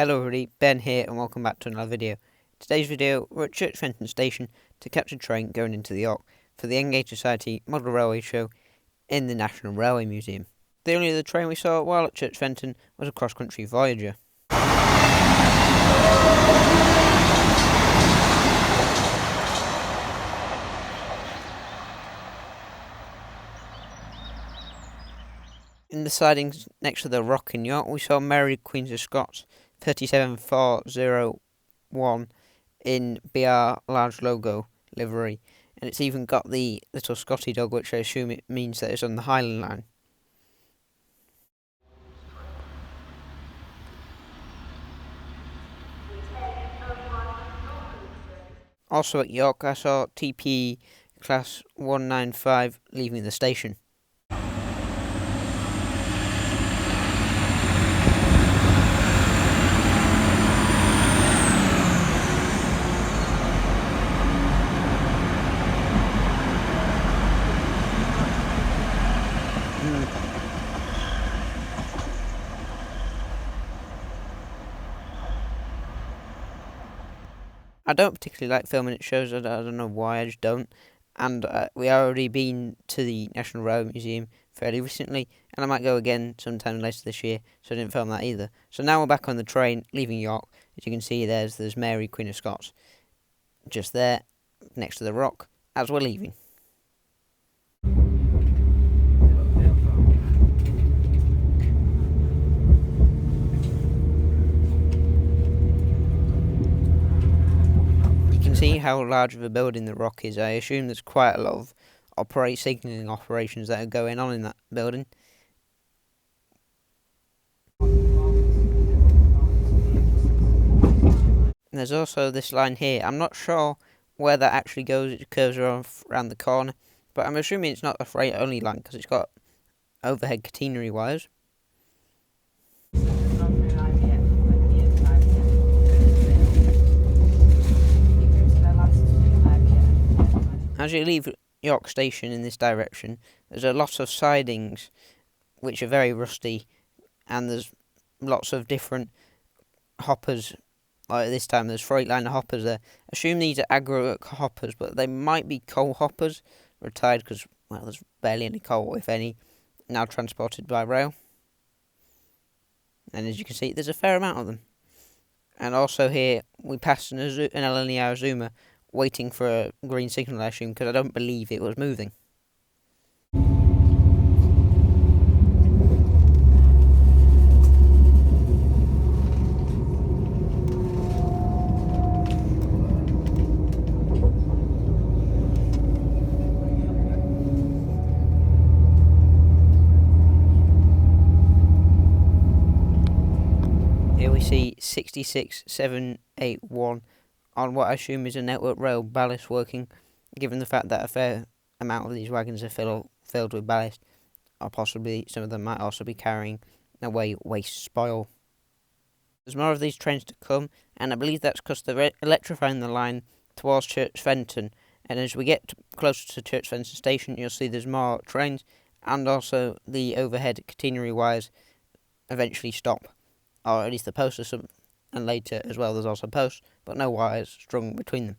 Hello everybody, Ben here and welcome back to another video. Today's video, we're at Church Fenton station to catch a train going into the York for the Engage Society Model Railway Show in the National Railway Museum. The only other train we saw while at Church Fenton was a cross-country Voyager. In the sidings next to the Rock in York, we saw Mary Queen of Scots 37401 in BR large logo livery, and it's even got the little Scotty dog, which I assume it means that it's on the Highland line. Also at York, I saw TP class 195 leaving the station. I don't particularly like filming at shows, I don't know why, I just don't. And we already been to the National Railway Museum fairly recently, and I might go again sometime later this year, so I didn't film that either. So now we're back on the train, leaving York. As you can see, there's Mary, Queen of Scots, just there, next to the Rock, as we're leaving. See how large of a building the Rock is. I assume there's quite a lot of signalling operations that are going on in that building. And there's also this line here. I'm not sure where that actually goes. It curves around the corner, but I'm assuming it's not a freight only line because it's got overhead catenary wires. As you leave York Station in this direction, there's a lot of sidings which are very rusty, and there's lots of different hoppers. Like this time there's Freightliner hoppers there. I assume these are agro hoppers, but they might be coal hoppers, retired because, well, there's barely any coal, if any, now transported by rail. And as you can see, there's a fair amount of them. And also here, we passed an LNER Zoomer, waiting for a green signal, I assume, because I don't believe it was moving. Here we see 66781 on what I assume is a Network Rail ballast working, given the fact that a fair amount of these wagons are filled with ballast, or possibly some of them might also be carrying away waste spoil. There's more of these trains to come, and I believe that's because they're electrifying the line towards Church Fenton, and as we get closer to Church Fenton station, you'll see there's more trains, and also the overhead catenary wires eventually stop, or at least the posts are some. And later as well there's also posts, but no wires strung between them.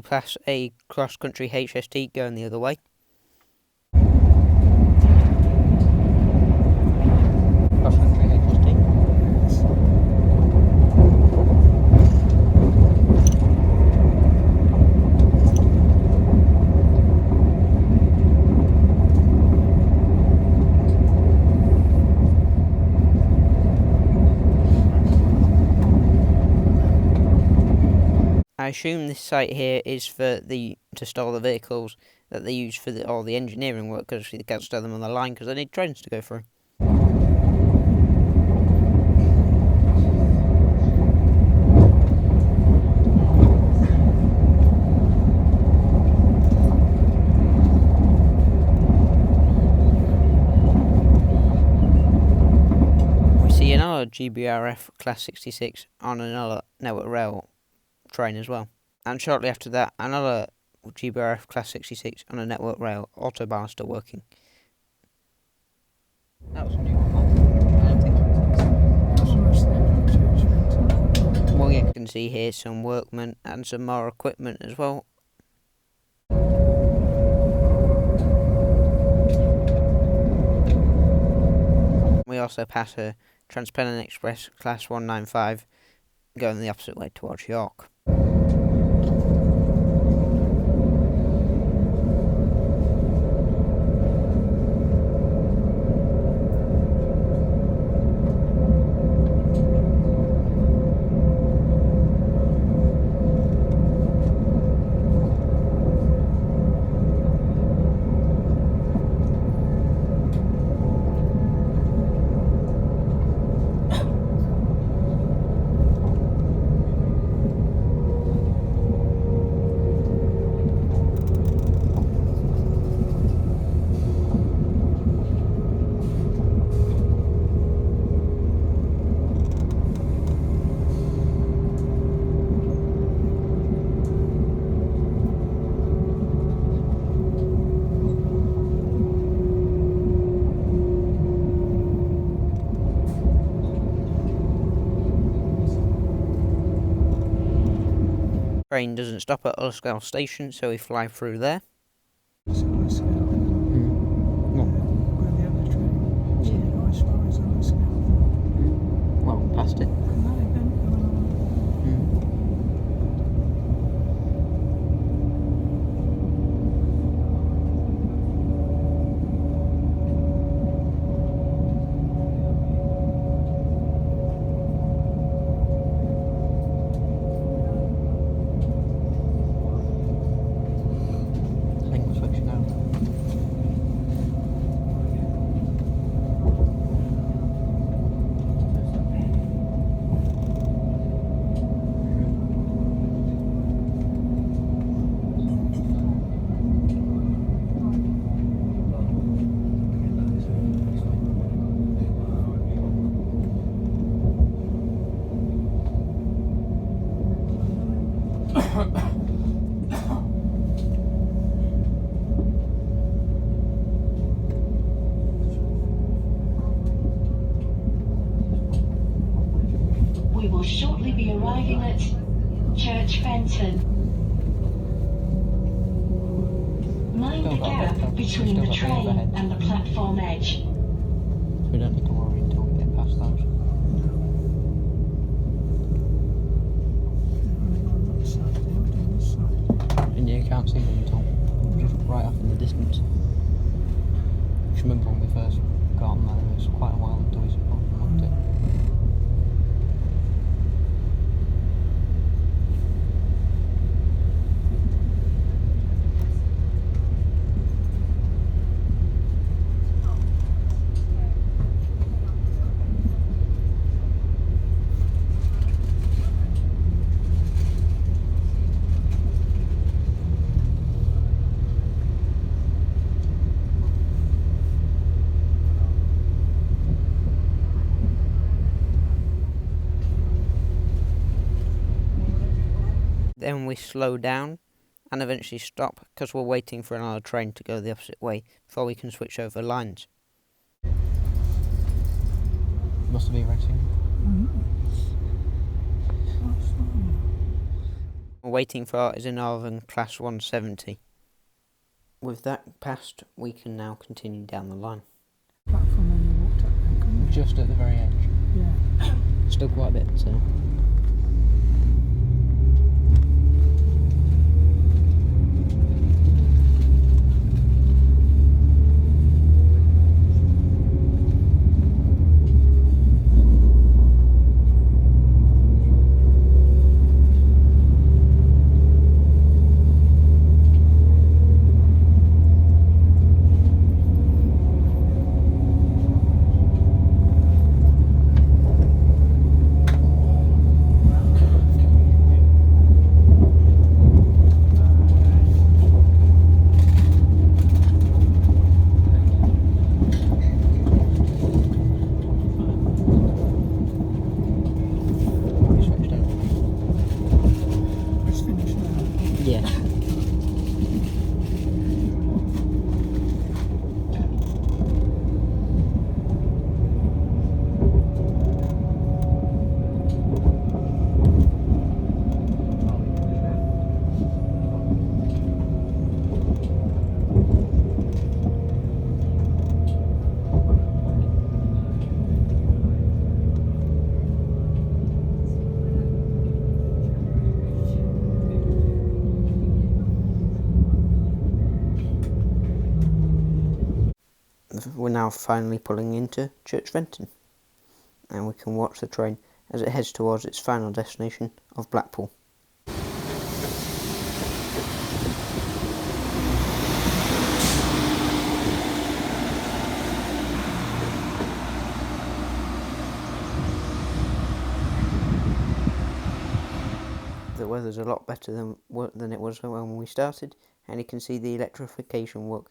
pass a cross-country HST going the other way. Cross-country HST. I assume this site here is for to store the vehicles that they use for all the engineering work, because they can't store them on the line because they need trains to go through. We see another GBRF Class 66 on another network rail train as well, and shortly after that another GBRF Class 66 on a network rail auto ballaster working. That was a new one. I don't think. Well, yeah, you can see here some workmen and some more equipment as well. We also pass a Transpennine Express Class 195 going the opposite way towards York. Train doesn't stop at Ulscale Station, so we fly through there. Well, past it. We will shortly be arriving at Church Fenton. Mind the gap between the train and the platform edge. We don't need to worry until we get past those. And you can't see them until just right off in the distance. I remember when we first got on there, it was quite a while until we looked at it. Then we slow down and eventually stop because we're waiting for another train to go the opposite way before we can switch over lines. Must be racing. We're waiting for ours in Northern Class 170. With that passed, we can now continue down the line. Platform when you walked up there, couldn't you? Just at the very edge. Yeah. Still quite a bit, so. It's finished now. Yeah. We're now finally pulling into Church Fenton, and we can watch the train as it heads towards its final destination of Blackpool. The weather's a lot better than it was when we started, and you can see the electrification work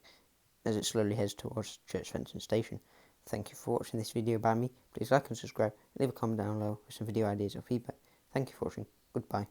as it slowly heads towards Church Fenton Station. Thank you for watching this video by me. Please like and subscribe, leave a comment down below with some video ideas or feedback. Thank you for watching. Goodbye.